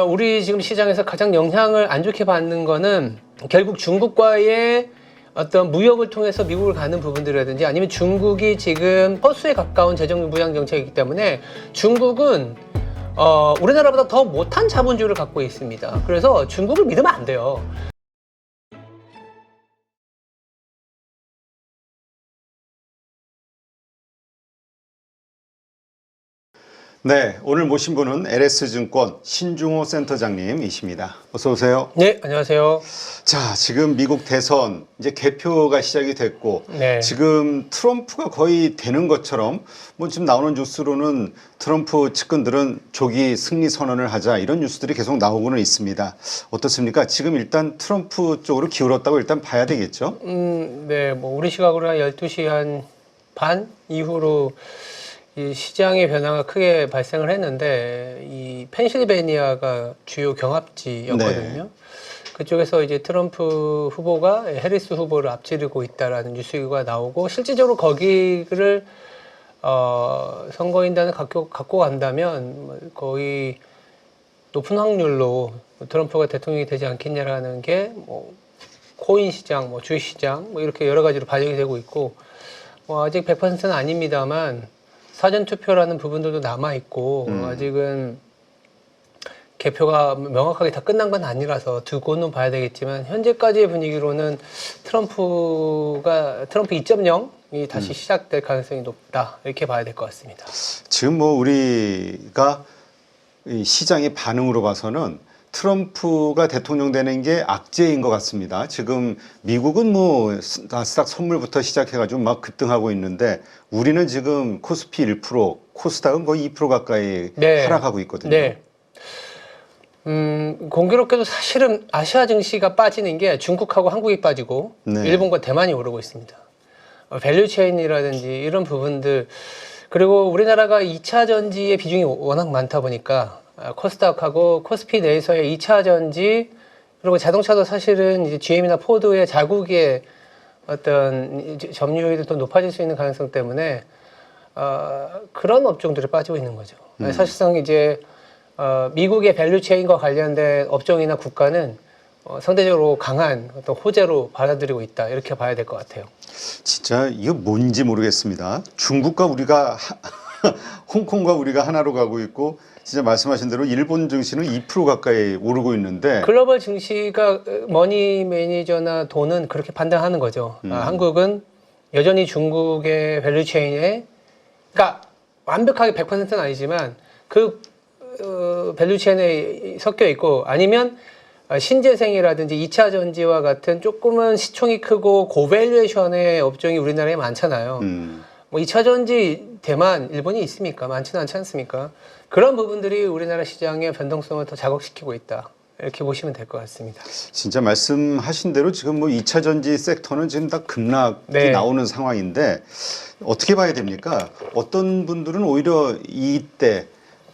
우리 지금 시장에서 가장 영향을 안 좋게 받는 거는 결국 중국과의 어떤 무역을 통해서 미국을 가는 부분들이라든지 아니면 중국이 지금 허수에 가까운 재정 무장 정책이기 때문에 중국은 우리나라보다 더 못한 자본주의를 갖고 있습니다. 그래서 중국을 믿으면 안 돼요. 네, 오늘 모신 분은 LS증권 신중호 센터장님이십니다. 어서 오세요. 네, 안녕하세요. 자, 지금 미국 대선 이제 개표가 시작이 됐고 네. 지금 트럼프가 거의 되는 것처럼 뭐 지금 나오는 뉴스로는 트럼프 측근들은 조기 승리 선언을 하자 이런 뉴스들이 계속 나오고는 있습니다. 어떻습니까? 지금 일단 트럼프 쪽으로 기울었다고 일단 봐야 되겠죠? 네, 뭐 우리 시각으로 한 12시 한 반 이후로 이 시장의 변화가 크게 발생을 했는데 이 펜실베니아가 주요 경합지였거든요. 네. 그쪽에서 이제 트럼프 후보가 해리스 후보를 앞지르고 있다라는 뉴스가 나오고 실질적으로 거기를 선거인단을 갖고 간다면 거의 높은 확률로 트럼프가 대통령이 되지 않겠냐라는 게 뭐 코인 시장, 뭐 주식 시장 뭐 이렇게 여러 가지로 반영이 되고 있고 뭐 아직 100%는 아닙니다만 사전 투표라는 부분들도 남아 있고 아직은 개표가 명확하게 다 끝난 건 아니라서 두고는 봐야 되겠지만 현재까지의 분위기로는 트럼프 2.0이 다시 시작될 가능성이 높다 이렇게 봐야 될 것 같습니다. 지금 뭐 우리가 이 시장의 반응으로 봐서는 트럼프가 대통령 되는 게 악재인 것 같습니다. 지금 미국은 뭐 나스닥 선물부터 시작해가지고 막 급등하고 있는데 우리는 지금 코스피 1%, 코스닥은 거의 2% 가까이 네. 하락하고 있거든요. 네. 공교롭게도 사실은 아시아 증시가 빠지는 게 중국하고 한국이 빠지고 네. 일본과 대만이 오르고 있습니다. 밸류 체인이라든지 이런 부분들 그리고 우리나라가 2차 전지의 비중이 워낙 많다 보니까 코스닥하고 코스피 내에서의 2차 전지 그리고 자동차도 사실은 이제 GM이나 포드의 자국의 어떤 점유율이 더 높아질 수 있는 가능성 때문에 그런 업종들이 빠지고 있는 거죠. 사실상 이제 미국의 밸류체인과 관련된 업종이나 국가는 상대적으로 강한 어떤 호재로 받아들이고 있다 이렇게 봐야 될 것 같아요. 진짜 이거 뭔지 모르겠습니다. 중국과 우리가 홍콩과 우리가 하나로 가고 있고 진짜 말씀하신 대로 일본 증시는 2% 가까이 오르고 있는데 글로벌 증시가 머니 매니저나 돈은 그렇게 판단하는 거죠. 한국은 여전히 중국의 밸류체인에 그러니까 완벽하게 100%는 아니지만 그 밸류체인에 섞여 있고 아니면 신재생이라든지 2차 전지와 같은 조금은 시총이 크고 고밸류에이션의 업종이 우리나라에 많잖아요. 뭐 2차 전지 대만, 일본이 있습니까? 많지는 않지 않습니까? 그런 부분들이 우리나라 시장의 변동성을 더 자극시키고 있다. 이렇게 보시면 될 것 같습니다. 진짜 말씀하신 대로 지금 뭐 2차 전지 섹터는 지금 다 급락이 네. 나오는 상황인데 어떻게 봐야 됩니까? 어떤 분들은 오히려 이때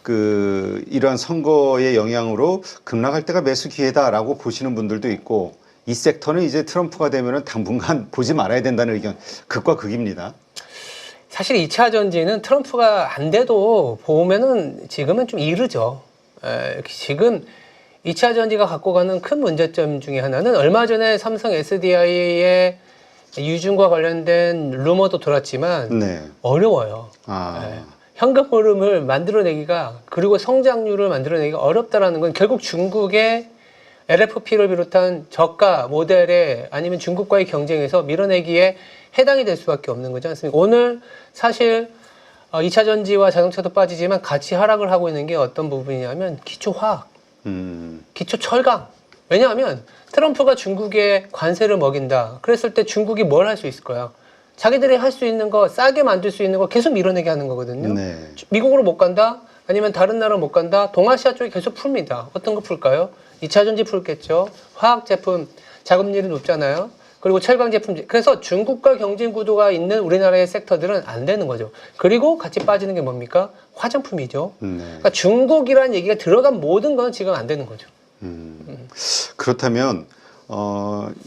이러한 선거의 영향으로 급락할 때가 매수 기회다라고 보시는 분들도 있고 이 섹터는 이제 트럼프가 되면은 당분간 보지 말아야 된다는 의견 극과 극입니다. 사실 2차 전지는 트럼프가 안 돼도 보면은 지금은 좀 이르죠. 지금 2차 전지가 갖고 가는 큰 문제점 중에 하나는 얼마 전에 삼성 SDI의 유증과 관련된 루머도 돌았지만 네. 어려워요. 현금 흐름을 만들어내기가 그리고 성장률을 만들어내기가 어렵다라는 건 결국 중국의 LFP를 비롯한 저가 모델에 아니면 중국과의 경쟁에서 밀어내기에 해당이 될 수밖에 없는 거지 않습니까? 오늘 사실 2차 전지와 자동차도 빠지지만 같이 하락을 하고 있는 게 어떤 부분이냐면 기초화학, 기초철강. 왜냐하면 트럼프가 중국에 관세를 먹인다. 그랬을 때 중국이 뭘 할 수 있을 거야? 자기들이 할 수 있는 거, 싸게 만들 수 있는 거 계속 밀어내게 하는 거거든요. 네. 미국으로 못 간다? 아니면 다른 나라로 못 간다? 동아시아 쪽에 계속 풉니다. 어떤 거 풀까요? 2차 전지 풀겠죠. 화학 제품, 작업률이 높잖아요. 그리고 철강 제품, 그래서 중국과 경쟁 구도가 있는 우리나라의 섹터들은 안 되는 거죠. 그리고 같이 빠지는 게 뭡니까? 화장품이죠. 그러니까 중국이라는 얘기가 들어간 모든 건 지금 안 되는 거죠. 그렇다면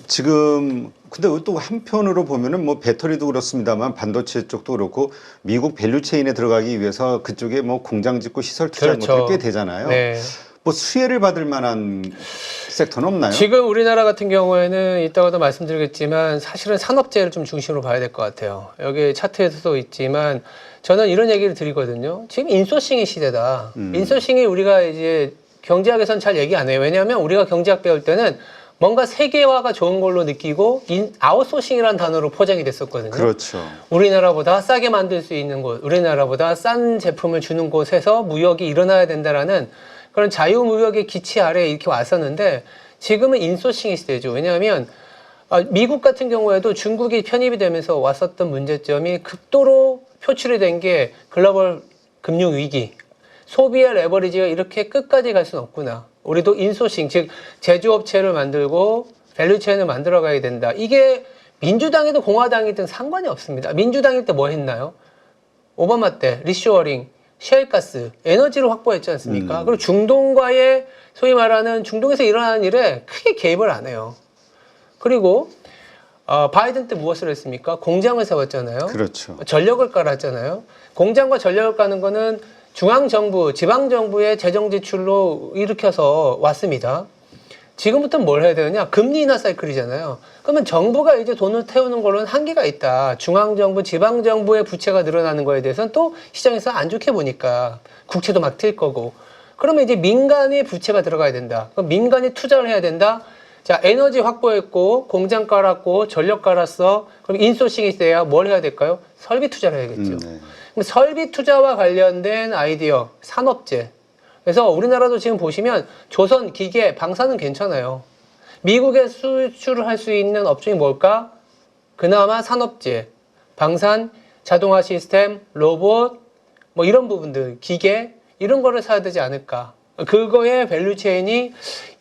지금 근데 또 한편으로 보면은 뭐 배터리도 그렇습니다만 반도체 쪽도 그렇고 미국 밸류체인에 들어가기 위해서 그쪽에 뭐 공장 짓고 시설 투자한 그렇죠. 것들이 꽤 되잖아요. 네. 뭐 수혜를 받을 만한 섹터는 없나요? 지금 우리나라 같은 경우에는 이따가도 말씀드리겠지만 사실은 산업재해를 좀 중심으로 봐야 될 것 같아요. 여기 차트에서도 있지만 저는 이런 얘기를 드리거든요. 지금 인소싱의 시대다. 인소싱이 우리가 이제 경제학에서는 잘 얘기 안 해요. 왜냐하면 우리가 경제학 배울 때는 뭔가 세계화가 좋은 걸로 느끼고 아웃소싱이라는 단어로 포장이 됐었거든요. 그렇죠. 우리나라보다 싸게 만들 수 있는 곳, 우리나라보다 싼 제품을 주는 곳에서 무역이 일어나야 된다라는 그런 자유무역의 기치 아래에 이렇게 왔었는데 지금은 인소싱의 시대죠. 왜냐하면 미국 같은 경우에도 중국이 편입이 되면서 왔었던 문제점이 극도로 표출이 된 게 글로벌 금융 위기, 소비의 레버리지가 이렇게 끝까지 갈 수는 없구나. 우리도 인소싱, 즉 제조업체를 만들고 밸류체인을 만들어 가야 된다. 이게 민주당이든 공화당이든 상관이 없습니다. 민주당일 때 뭐 했나요? 오바마 때 리쇼어링, 셰일가스, 에너지를 확보했지 않습니까? 그리고 중동과의 소위 말하는 중동에서 일어나는 일에 크게 개입을 안 해요. 그리고 바이든 때 무엇을 했습니까? 공장을 세웠잖아요. 그렇죠. 전력을 깔았잖아요. 공장과 전력을 까는 거는 중앙정부, 지방정부의 재정 지출로 일으켜서 왔습니다. 지금부터는 뭘 해야 되느냐? 금리 인하 사이클이잖아요. 그러면 정부가 이제 돈을 태우는 걸로는 한계가 있다. 중앙정부, 지방정부의 부채가 늘어나는 거에 대해서는 또 시장에서 안 좋게 보니까 국채도 막 튈 거고. 그러면 이제 민간의 부채가 들어가야 된다. 그럼 민간이 투자를 해야 된다. 자, 에너지 확보했고, 공장 깔았고, 전력 깔았어. 그럼 인소싱이 돼야 뭘 해야 될까요? 설비 투자를 해야겠죠. 네. 그럼 설비 투자와 관련된 아이디어, 산업재. 그래서 우리나라도 지금 보시면 조선, 기계, 방사는 괜찮아요. 미국에 수출을 할 수 있는 업종이 뭘까? 그나마 산업재, 방산, 자동화 시스템, 로봇, 뭐 이런 부분들, 기계, 이런 거를 사야 되지 않을까. 그거의 밸류체인이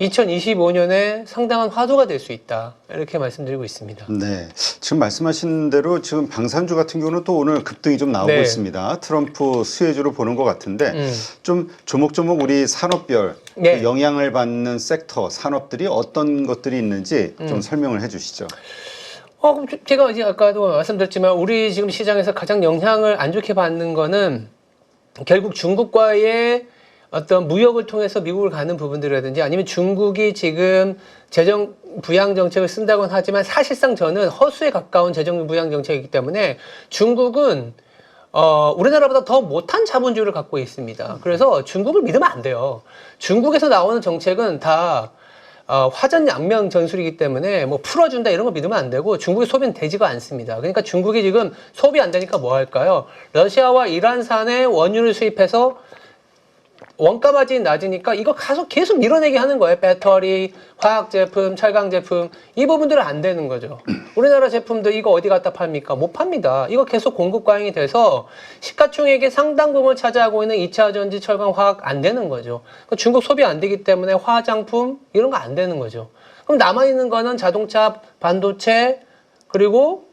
2025년에 상당한 화두가 될 수 있다. 이렇게 말씀드리고 있습니다. 네. 지금 말씀하신 대로 지금 방산주 같은 경우는 또 오늘 급등이 좀 나오고 네. 있습니다. 트럼프 수혜주로 보는 것 같은데 좀 조목조목 우리 산업별 네. 그 영향을 받는 섹터, 산업들이 어떤 것들이 있는지 좀 설명을 해 주시죠. 그럼 제가 이제 아까도 말씀드렸지만 우리 지금 시장에서 가장 영향을 안 좋게 받는 거는 결국 중국과의 어떤 무역을 통해서 미국을 가는 부분들이라든지 아니면 중국이 지금 재정 부양 정책을 쓴다고는 하지만 사실상 저는 허수에 가까운 재정 부양 정책이기 때문에 중국은 우리나라보다 더 못한 자본주의를 갖고 있습니다. 그래서 중국을 믿으면 안 돼요. 중국에서 나오는 정책은 다 화전양면 전술이기 때문에 뭐 풀어준다 이런 거 믿으면 안 되고 중국의 소비는 되지가 않습니다. 그러니까 중국이 지금 소비 안 되니까 뭐 할까요? 러시아와 이란산의 원유를 수입해서 원가 마진이 낮으니까 이거 계속 밀어내게 하는 거예요. 배터리, 화학 제품, 철강 제품 이 부분들은 안 되는 거죠. 우리나라 제품들 이거 어디 갖다 팝니까? 못 팝니다. 이거 계속 공급 과잉이 돼서 시가총액의 상당 부분을 차지하고 있는 2차 전지, 철강, 화학 안 되는 거죠. 중국 소비 안 되기 때문에 화장품 이런 거 안 되는 거죠. 그럼 남아 있는 거는 자동차, 반도체 그리고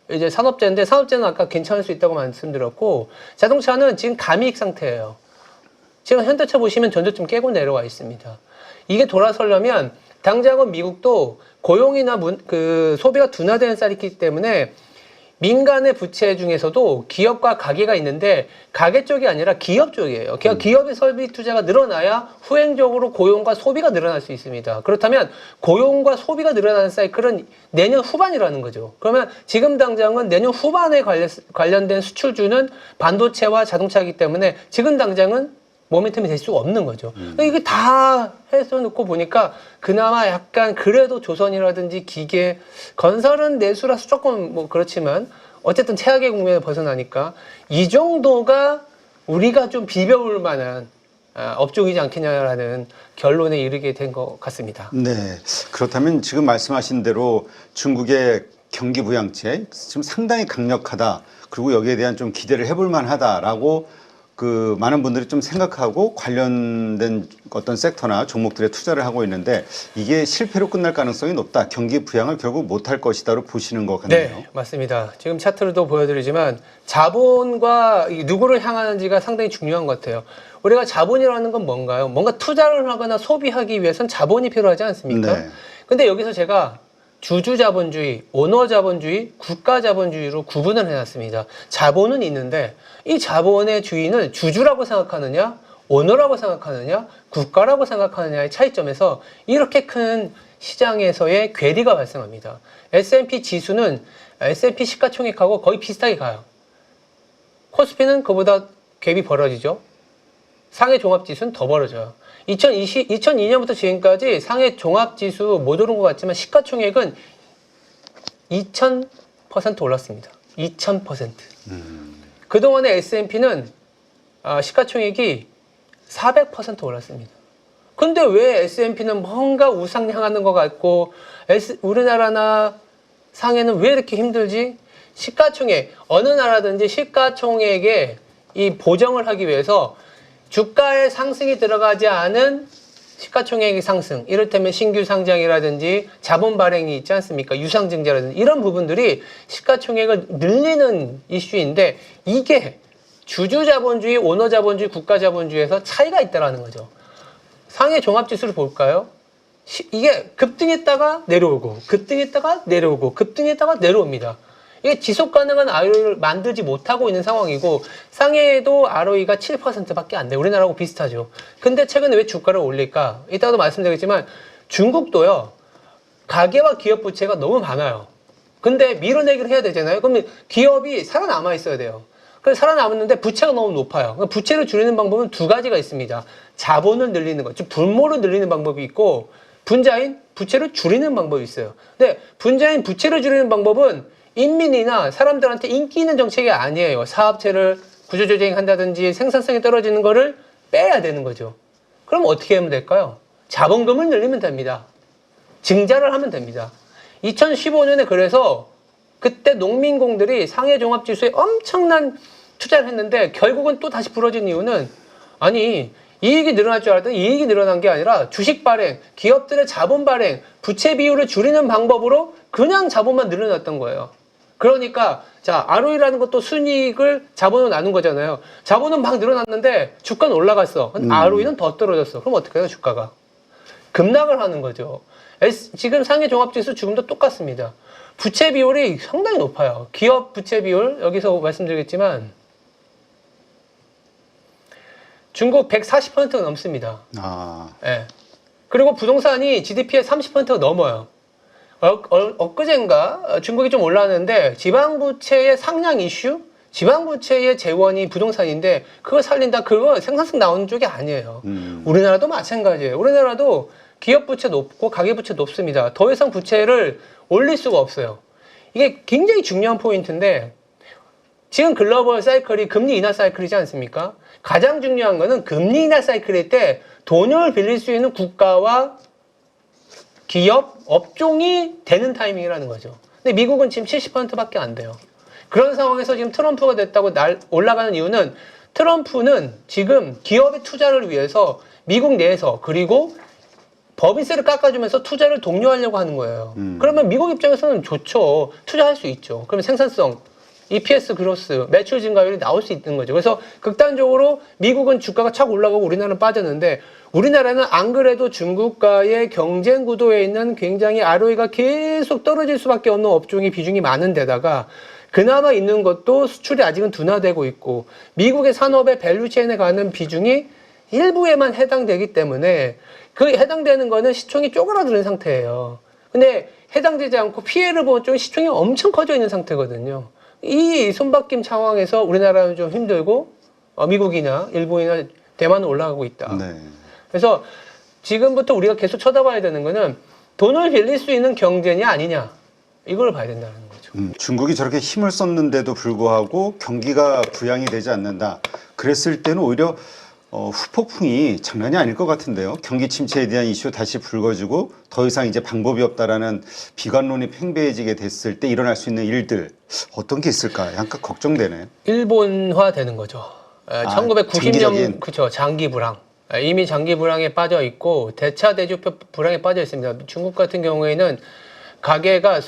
이제 산업재인데 산업재는 아까 괜찮을 수 있다고 말씀드렸고 자동차는 지금 감이익 상태예요. 지금 현대차 보시면 전저점 깨고 내려와 있습니다. 이게 돌아서려면 당장은 미국도 고용이나 소비가 둔화되는 쌀이기 때문에 민간의 부채 중에서도 기업과 가계가 있는데 가계 쪽이 아니라 기업 쪽이에요. 기업의 설비 투자가 늘어나야 후행적으로 고용과 소비가 늘어날 수 있습니다. 그렇다면 고용과 소비가 늘어나는 사이클은 내년 후반이라는 거죠. 그러면 지금 당장은 내년 후반에 관련된 수출주는 반도체와 자동차이기 때문에 지금 당장은 모멘텀이 될 수가 없는 거죠. 이게 다 해서 놓고 보니까 그나마 약간 그래도 조선이라든지 기계, 건설은 내수라서 조금 뭐 그렇지만 어쨌든 최악의 국면에 벗어나니까 이 정도가 우리가 좀 비벼볼 만한 업종이지 않겠냐라는 결론에 이르게 된 것 같습니다. 네. 그렇다면 지금 말씀하신 대로 중국의 경기 부양책 지금 상당히 강력하다. 그리고 여기에 대한 좀 기대를 해볼 만하다라고 그 많은 분들이 좀 생각하고 관련된 어떤 섹터나 종목들에 투자를 하고 있는데 이게 실패로 끝날 가능성이 높다. 경기 부양을 결국 못할 것이다로 보시는 것 같네요. 네, 맞습니다. 지금 차트로도 보여드리지만 자본과 누구를 향하는지가 상당히 중요한 것 같아요. 우리가 자본이라는 건 뭔가요? 뭔가 투자를 하거나 소비하기 위해선 자본이 필요하지 않습니까? 네. 근데 여기서 제가 주주자본주의, 오너자본주의, 국가자본주의로 구분을 해놨습니다. 자본은 있는데 이 자본의 주인을 주주라고 생각하느냐 오너라고 생각하느냐, 국가라고 생각하느냐의 차이점에서 이렇게 큰 시장에서의 괴리가 발생합니다. S&P 지수는 S&P 시가총액하고 거의 비슷하게 가요. 코스피는 그보다 갭이 벌어지죠. 상해 종합지수는 더 벌어져요. 2002년부터 지금까지 상해 종합지수 못 오른 것 같지만 시가총액은 2000% 올랐습니다. 2000%. 그동안의 S&P는 시가총액이 400% 올랐습니다. 근데 왜 S&P는 뭔가 우상향하는 것 같고 우리나라나 상해는 왜 이렇게 힘들지? 시가총액, 어느 나라든지 시가총액에 이 보정을 하기 위해서 주가의 상승이 들어가지 않은 시가총액의 상승, 이를테면 신규 상장이라든지 자본 발행이 있지 않습니까? 유상증자라든지 이런 부분들이 시가총액을 늘리는 이슈인데 이게 주주자본주의, 오너자본주의, 국가자본주의에서 차이가 있다는 거죠. 상해 종합지수를 볼까요? 이게 급등했다가 내려오고 급등했다가 내려오고 급등했다가 내려옵니다. 이게 지속 가능한 ROE를 만들지 못하고 있는 상황이고 상해에도 ROE가 7%밖에 안 돼요. 우리나라하고 비슷하죠. 근데 최근에 왜 주가를 올릴까? 이따가도 말씀드리겠지만 중국도요. 가계와 기업 부채가 너무 많아요. 근데 밀어내기를 해야 되잖아요. 그러면 기업이 살아남아 있어야 돼요. 그래서 살아남았는데 부채가 너무 높아요. 부채를 줄이는 방법은 두 가지가 있습니다. 자본을 늘리는 것, 즉 분모를 늘리는 방법이 있고 분자인 부채를 줄이는 방법이 있어요. 근데 분자인 부채를 줄이는 방법은 인민이나 사람들한테 인기 있는 정책이 아니에요. 사업체를 구조조정한다든지 생산성이 떨어지는 거를 빼야 되는 거죠. 그럼 어떻게 하면 될까요? 자본금을 늘리면 됩니다. 증자를 하면 됩니다. 2015년에 그래서 그때 농민공들이 상해 종합지수에 엄청난 투자를 했는데 결국은 또 다시 부러진 이유는 아니 이익이 늘어날 줄 알았더니 이익이 늘어난 게 아니라 주식 발행, 기업들의 자본 발행, 부채 비율을 줄이는 방법으로 그냥 자본만 늘어났던 거예요. 그러니까 자 ROE라는 것도 순이익을 자본으로 나눈 거잖아요. 자본은 막 늘어났는데 주가는 올라갔어. ROE는 더 떨어졌어. 그럼 어떻게 해요 주가가? 급락을 하는 거죠. 지금 상해 종합지수 지금도 똑같습니다. 부채 비율이 상당히 높아요. 기업 부채 비율 여기서 말씀드리겠지만 중국 140%가 넘습니다. 예. 그리고 부동산이 GDP의 30%가 넘어요. 엊그젠가 중국이 좀 올랐는데 지방부채의 상량 이슈? 지방부채의 재원이 부동산인데 그걸 살린다. 그거 생산성 나오는 쪽이 아니에요. 우리나라도 마찬가지예요. 우리나라도 기업부채 높고 가계부채 높습니다. 더 이상 부채를 올릴 수가 없어요. 이게 굉장히 중요한 포인트인데 지금 글로벌 사이클이 금리 인하 사이클이지 않습니까? 가장 중요한 거는 금리 인하 사이클일 때 돈을 빌릴 수 있는 국가와 기업, 업종이 되는 타이밍이라는 거죠. 근데 미국은 지금 70%밖에 안 돼요. 그런 상황에서 지금 트럼프가 됐다고 올라가는 이유는 트럼프는 지금 기업의 투자를 위해서 미국 내에서 그리고 법인세를 깎아주면서 투자를 독려하려고 하는 거예요. 그러면 미국 입장에서는 좋죠. 투자할 수 있죠. 그러면 생산성, EPS 그로스, 매출 증가율이 나올 수 있는 거죠. 그래서 극단적으로 미국은 주가가 착 올라가고 우리나라는 빠졌는데 우리나라는 안 그래도 중국과의 경쟁 구도에 있는 굉장히 ROE가 계속 떨어질 수밖에 없는 업종이 비중이 많은 데다가 그나마 있는 것도 수출이 아직은 둔화되고 있고 미국의 산업의 밸류체인에 가는 비중이 일부에만 해당되기 때문에 그 해당되는 거는 시총이 쪼그라드는 상태예요. 근데 해당되지 않고 피해를 보는 쪽은 시총이 엄청 커져 있는 상태거든요. 이 손바뀜 상황에서 우리나라는 좀 힘들고 미국이나 일본이나 대만은 올라가고 있다. 네. 그래서 지금부터 우리가 계속 쳐다봐야 되는 거는 돈을 빌릴 수 있는 경제냐 아니냐 이걸 봐야 된다는 거죠. 중국이 저렇게 힘을 썼는데도 불구하고 경기가 부양이 되지 않는다. 그랬을 때는 오히려 후폭풍이 장난이 아닐 것 같은데요. 경기 침체에 대한 이슈 다시 불거지고 더 이상 이제 방법이 없다라는 비관론이 팽배해지게 됐을 때 일어날 수 있는 일들 어떤 게 있을까? 약간 걱정되네요. 일본화 되는 거죠. 1990년 그렇죠. 장기 불황. 이미 장기 불황에 빠져 있고 대차 대조표 불황에 빠져 있습니다. 중국 같은 경우에는 가계가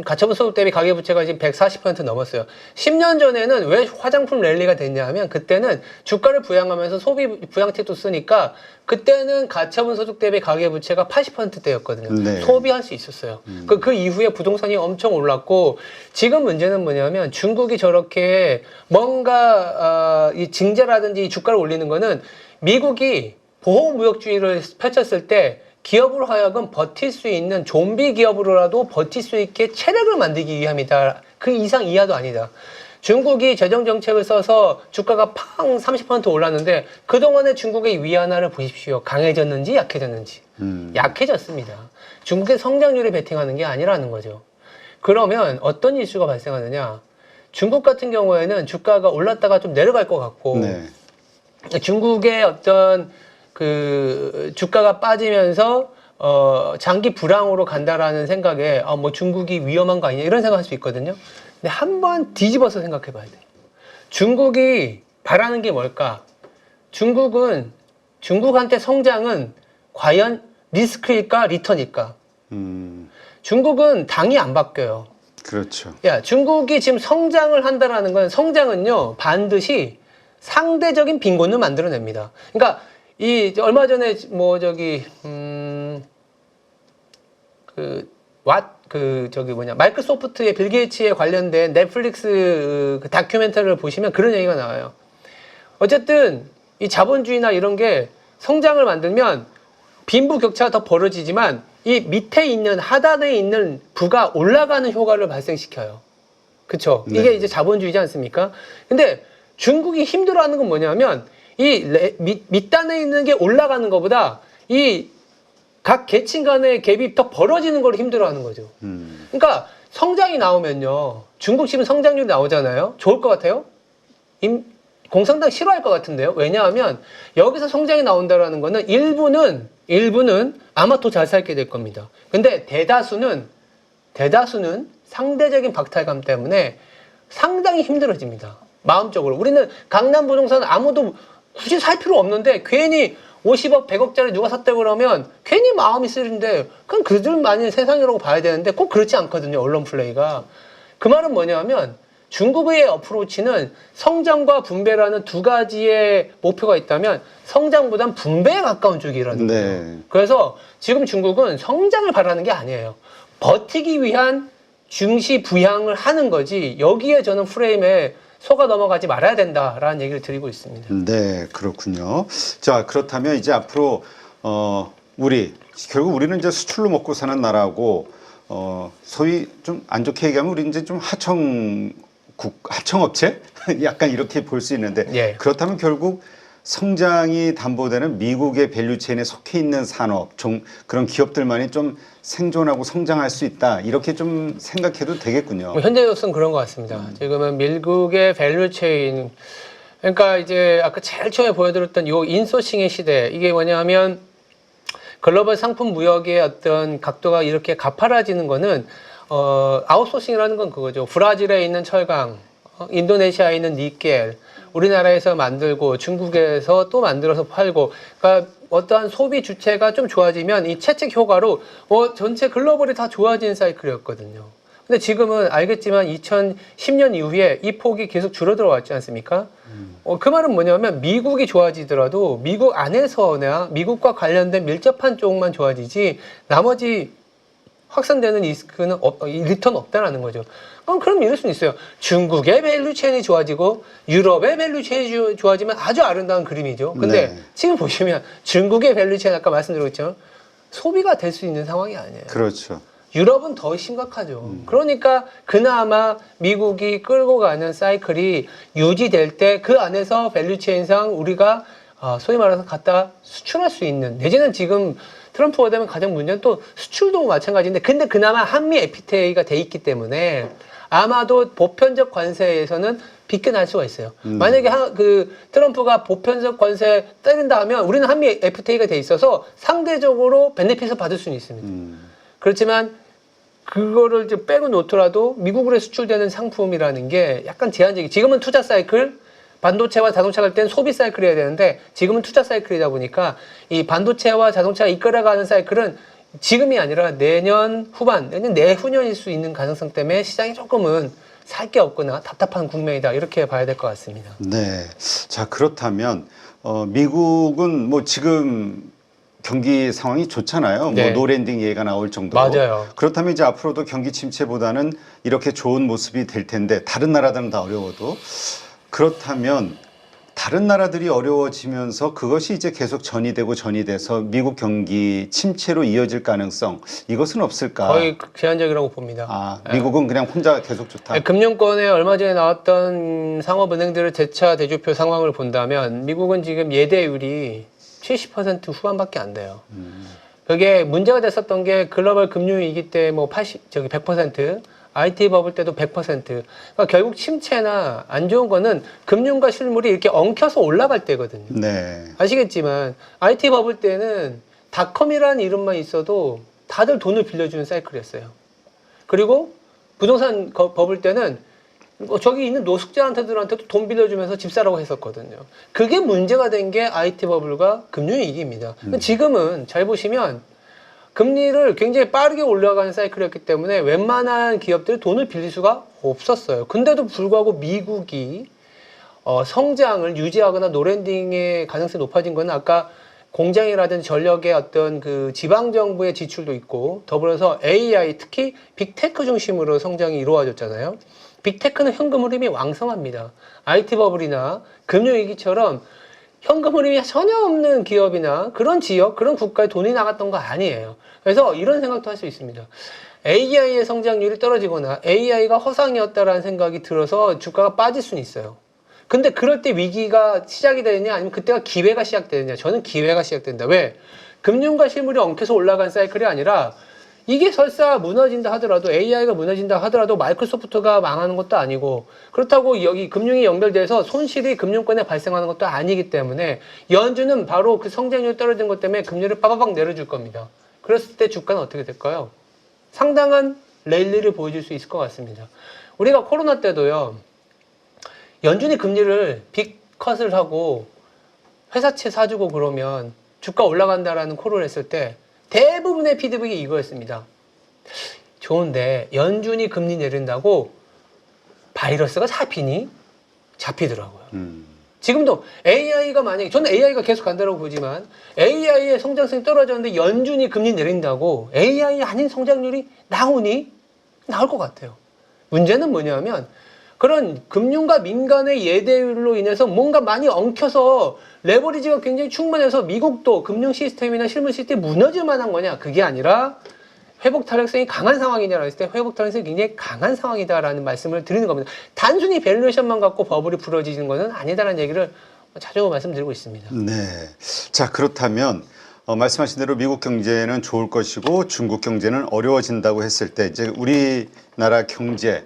가처분 소득 대비 가계부채가 지금 140% 넘었어요. 10년 전에는 왜 화장품 랠리가 됐냐 하면 그때는 주가를 부양하면서 소비 부양책도 쓰니까 그때는 가처분 소득 대비 가계부채가 80%대였거든요. 네. 소비할 수 있었어요. 그 이후에 부동산이 엄청 올랐고 지금 문제는 뭐냐면 중국이 저렇게 뭔가 이 징제라든지 이 주가를 올리는 거는 미국이 보호무역주의를 펼쳤을 때 기업으로 하여금 버틸 수 있는 좀비 기업으로라도 버틸 수 있게 체력을 만들기 위함이다. 그 이상 이하도 아니다. 중국이 재정정책을 써서 주가가 팡 30% 올랐는데 그동안의 중국의 위안화를 보십시오. 강해졌는지 약해졌는지. 약해졌습니다. 중국의 성장률에 베팅하는 게 아니라는 거죠. 그러면 어떤 이슈가 발생하느냐. 중국 같은 경우에는 주가가 올랐다가 좀 내려갈 것 같고 네. 중국의 어떤 그 주가가 빠지면서 장기 불황으로 간다라는 생각에 뭐 중국이 위험한 거 아니냐 이런 생각할 수 있거든요. 근데 한번 뒤집어서 생각해 봐야 돼요. 중국이 바라는 게 뭘까? 중국한테 성장은 과연 리스크일까 리턴일까? 중국은 당이 안 바뀌어요. 그렇죠. 야, 중국이 지금 성장을 한다라는 건 성장은요 반드시 상대적인 빈곤을 만들어냅니다. 그러니까 이 얼마 전에 뭐 마이크로소프트의 빌 게이츠에 관련된 넷플릭스 그 다큐멘터리를 보시면 그런 얘기가 나와요. 어쨌든 이 자본주의나 이런 게 성장을 만들면 빈부격차가 더 벌어지지만 이 밑에 있는 하단에 있는 부가 올라가는 효과를 발생시켜요. 그쵸? 네. 이게 이제 자본주의지 않습니까? 근데 중국이 힘들어하는 건 뭐냐면 밑단에 있는 게 올라가는 것보다 이 각 계층 간의 갭이 더 벌어지는 걸 힘들어하는 거죠. 그러니까 성장이 나오면요. 중국 지금 성장률이 나오잖아요. 좋을 것 같아요? 공산당 싫어할 것 같은데요. 왜냐하면 여기서 성장이 나온다라는 거는 일부는 아마 더 잘 살게 될 겁니다. 근데 대다수는 상대적인 박탈감 때문에 상당히 힘들어집니다. 마음적으로. 우리는 강남 부동산 아무도 굳이 살 필요 없는데 괜히 50억, 100억짜리 누가 샀다고 그러면 괜히 마음이 쓰린데 그건 그들만의 세상이라고 봐야 되는데 꼭 그렇지 않거든요. 언론 플레이가. 그 말은 뭐냐면 중국의 어프로치는 성장과 분배라는 두 가지의 목표가 있다면 성장보단 분배에 가까운 쪽이라는 거예요. 네. 그래서 지금 중국은 성장을 바라는 게 아니에요. 버티기 위한 중시 부양을 하는 거지 여기에 저는 프레임에 속아 넘어가지 말아야 된다라는 얘기를 드리고 있습니다. 네, 그렇군요. 자, 그렇다면 이제 앞으로 결국 우리는 이제 수출로 먹고 사는 나라고 소위 좀 안 좋게 얘기하면 우리 이제 좀 하청업체 약간 이렇게 볼 수 있는데 예. 그렇다면 결국 성장이 담보되는 미국의 밸류체인에 속해 있는 산업, 그런 기업들만이 좀 생존하고 성장할 수 있다. 이렇게 좀 생각해도 되겠군요. 뭐 현대로서는 그런 것 같습니다. 지금은 미국의 밸류체인, 그러니까 이제 아까 제일 처음에 보여드렸던 요 인소싱의 시대, 이게 뭐냐면 글로벌 상품 무역의 어떤 각도가 이렇게 가파라지는 거는 아웃소싱이라는 건 그거죠. 브라질에 있는 철강, 인도네시아에 있는 니켈, 우리나라에서 만들고 중국에서 또 만들어서 팔고, 그러니까 어떠한 소비 주체가 좀 좋아지면 이 채찍 효과로 전체 글로벌이 다 좋아지는 사이클이었거든요. 근데 지금은 알겠지만 2010년 이후에 이 폭이 계속 줄어들어 왔지 않습니까? 그 말은 뭐냐면 미국이 좋아지더라도 미국 안에서나 미국과 관련된 밀접한 쪽만 좋아지지 나머지 확산되는 리스크는 리턴 없다라는 거죠. 그럼 이럴 수는 있어요. 중국의 밸류체인이 좋아지고 유럽의 밸류체인이 좋아지면 아주 아름다운 그림이죠. 근데 네. 지금 보시면 중국의 밸류체인 아까 말씀드렸죠. 소비가 될 수 있는 상황이 아니에요. 그렇죠. 유럽은 더 심각하죠. 그러니까 그나마 미국이 끌고 가는 사이클이 유지될 때 그 안에서 밸류체인상 우리가 소위 말해서 갖다 수출할 수 있는, 내지는 지금 트럼프가 되면 가장 문제는 또 수출도 마찬가지인데, 근데 그나마 한미 FTA가 돼 있기 때문에 아마도 보편적 관세에서는 비껴날 수가 있어요. 만약에 트럼프가 보편적 관세 때린다 하면 우리는 한미 FTA가 돼 있어서 상대적으로 베네핏을 받을 수는 있습니다. 그렇지만 그거를 이제 빼고 놓더라도 미국으로 수출되는 상품이라는 게 약간 제한적이, 지금은 투자 사이클, 반도체와 자동차가 할 때는 소비 사이클이어야 되는데 지금은 투자 사이클이다 보니까 이 반도체와 자동차가 이끌어가는 사이클은 지금이 아니라 내년 후반, 내년 내후년일 수 있는 가능성 때문에 시장이 조금은 살 게 없거나 답답한 국면이다. 이렇게 봐야 될 것 같습니다. 네. 자, 그렇다면 미국은 뭐 지금 경기 상황이 좋잖아요. 네. 뭐 노랜딩 예가 나올 정도로. 맞아요. 그렇다면 이제 앞으로도 경기 침체보다는 이렇게 좋은 모습이 될 텐데 다른 나라들은 다 어려워도 그렇다면 다른 나라들이 어려워지면서 그것이 이제 계속 전이 돼서 미국 경기 침체로 이어질 가능성 이것은 없을까? 거의 제한적이라고 봅니다. 아, 미국은 그냥 혼자 계속 좋다. 네, 금융권에 얼마 전에 나왔던 상업은행들의 재차 대조표 상황을 본다면 미국은 지금 예대율이 70% 후반밖에 안 돼요. 그게 문제가 됐었던 게 글로벌 금융위기 때 뭐 100%, IT 버블 때도 100%. 그러니까 결국 침체나 안 좋은 거는 금융과 실물이 이렇게 엉켜서 올라갈 때거든요. 네. 아시겠지만 IT 버블 때는 닷컴이라는 이름만 있어도 다들 돈을 빌려주는 사이클이었어요. 그리고 부동산 버블 때는 저기 있는 노숙자한테도 돈 빌려주면서 집 사라고 했었거든요. 그게 문제가 된 게 IT 버블과 금융위기입니다. 지금은 잘 보시면 금리를 굉장히 빠르게 올라가는 사이클이었기 때문에 웬만한 기업들이 돈을 빌릴 수가 없었어요. 근데도 불구하고 미국이 성장을 유지하거나 노랜딩의 가능성이 높아진 건 아까 공장이라든지 전력의 어떤 그 지방정부의 지출도 있고 더불어서 AI, 특히 빅테크 중심으로 성장이 이루어졌잖아요. 빅테크는 현금 흐름이 왕성합니다. IT 버블이나 금융위기처럼 현금 흐름이 전혀 없는 기업이나 그런 지역, 그런 국가에 돈이 나갔던 거 아니에요. 그래서 이런 생각도 할 수 있습니다. AI의 성장률이 떨어지거나 AI가 허상이었다라는 생각이 들어서 주가가 빠질 수는 있어요. 근데 그럴 때 위기가 시작이 되느냐 아니면 그때가 기회가 시작되느냐. 저는 기회가 시작된다. 왜? 금융과 실물이 엉켜서 올라간 사이클이 아니라 이게 설사 무너진다 하더라도 AI가 무너진다 하더라도 마이크로소프트가 망하는 것도 아니고 그렇다고 여기 금융이 연결돼서 손실이 금융권에 발생하는 것도 아니기 때문에 연준은 바로 그 성장률이 떨어진 것 때문에 금리를 빠바박 내려줄 겁니다. 그랬을 때 주가는 어떻게 될까요? 상당한 랠리를 보여줄 수 있을 것 같습니다. 우리가 코로나 때도요. 연준이 금리를 빅컷을 하고 회사채 사주고 그러면 주가 올라간다라는 콜을 했을 때 대부분의 피드백이 이거였습니다. 좋은데 연준이 금리 내린다고 바이러스가 잡히니? 잡히더라고요. 지금도 AI가 만약에 저는 AI가 계속 간다고 보지만 AI의 성장성이 떨어졌는데 연준이 금리 내린다고 AI 아닌 성장률이 나오니? 나올 것 같아요. 문제는 뭐냐면 그런 금융과 민간의 예대율로 인해서 뭔가 많이 엉켜서 레버리지가 굉장히 충만해서 미국도 금융 시스템이나 실물 시스템이 무너질 만한 거냐? 그게 아니라 회복 탄력성이 강한 상황이냐라고 했을 때 회복 탄력성이 굉장히 강한 상황이다라는 말씀을 드리는 겁니다. 단순히 밸류에이션만 갖고 버블이 부러지는 것은 아니다라는 얘기를 자주 말씀드리고 있습니다. 네. 자, 그렇다면 말씀하신 대로 미국 경제는 좋을 것이고 중국 경제는 어려워진다고 했을 때 이제 우리나라 경제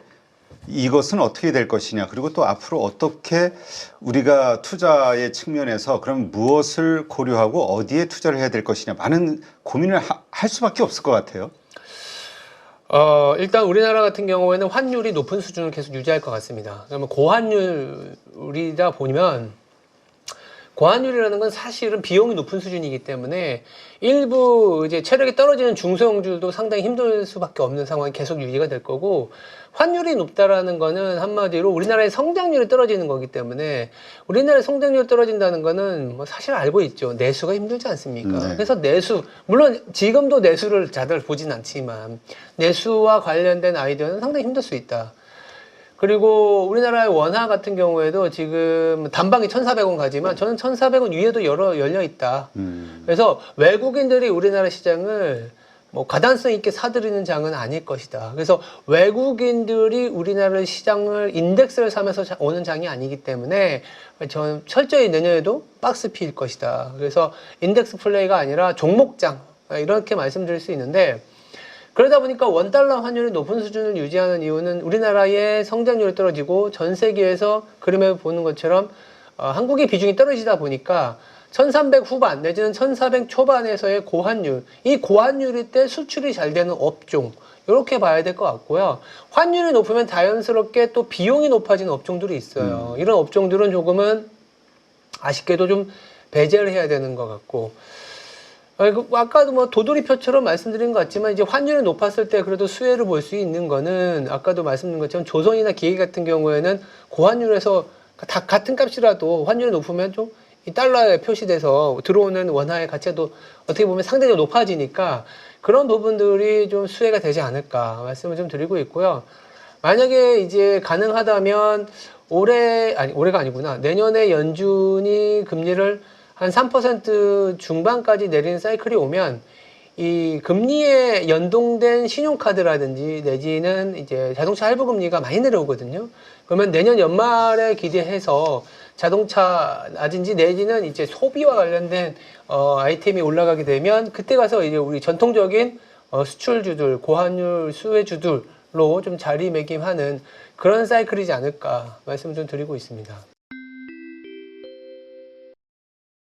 이것은 어떻게 될 것이냐 그리고 또 앞으로 어떻게 우리가 투자의 측면에서 그럼 무엇을 고려하고 어디에 투자를 해야 될 것이냐 많은 고민을 할 수밖에 없을 것 같아요. 일단 우리나라 같은 경우에는 환율이 높은 수준을 계속 유지할 것 같습니다. 그러면 고환율이다 보면 고환율이라는 건 사실은 비용이 높은 수준이기 때문에 일부 이제 체력이 떨어지는 중소형주도 상당히 힘들 수밖에 없는 상황이 계속 유지가 될 거고 환율이 높다라는 거는 한마디로 우리나라의 성장률이 떨어지는 거기 때문에 우리나라의 성장률이 떨어진다는 거는 뭐 사실 알고 있죠. 내수가 힘들지 않습니까? 네. 그래서 내수, 물론 지금도 내수를 다들 보진 않지만 내수와 관련된 아이디어는 상당히 힘들 수 있다. 그리고 우리나라의 원화 같은 경우에도 지금 단방이 1,400원 가지만 저는 1,400원 위에도 열려 있다. 그래서 외국인들이 우리나라 시장을 뭐 가단성 있게 사들이는 장은 아닐 것이다. 그래서 외국인들이 우리나라 시장을 인덱스를 사면서 오는 장이 아니기 때문에 저는 철저히 내년에도 박스 피일 것이다. 그래서 인덱스 플레이가 아니라 종목장 이렇게 말씀드릴 수 있는데 그러다 보니까 원달러 환율이 높은 수준을 유지하는 이유는 우리나라의 성장률이 떨어지고 전 세계에서 그림에 보는 것처럼 한국의 비중이 떨어지다 보니까 1300 후반 내지는 1400 초반에서의 고환율, 이 고환율일 때 수출이 잘 되는 업종 이렇게 봐야 될 것 같고요. 환율이 높으면 자연스럽게 또 비용이 높아지는 업종들이 있어요. 이런 업종들은 조금은 아쉽게도 좀 배제를 해야 되는 것 같고 아까도 뭐 도돌이표처럼 말씀드린 것 같지만 이제 환율이 높았을 때 그래도 수혜를 볼 수 있는 거는 아까도 말씀드린 것처럼 조선이나 기계 같은 경우에는 고환율에서 다 같은 값이라도 환율이 높으면 좀 이 달러에 표시돼서 들어오는 원화의 가치가 또 어떻게 보면 상대적으로 높아지니까 그런 부분들이 좀 수혜가 되지 않을까 말씀을 좀 드리고 있고요. 만약에 이제 가능하다면 올해가 아니구나. 내년에 연준이 금리를 한 3% 중반까지 내리는 사이클이 오면 이 금리에 연동된 신용카드라든지 내지는 이제 자동차 할부 금리가 많이 내려오거든요. 그러면 내년 연말에 기대해서 자동차라든지 내지는 이제 소비와 관련된 아이템이 올라가게 되면 그때 가서 이제 우리 전통적인 수출주들, 고환율 수혜주들로 좀 자리매김하는 그런 사이클이지 않을까 말씀 좀 드리고 있습니다.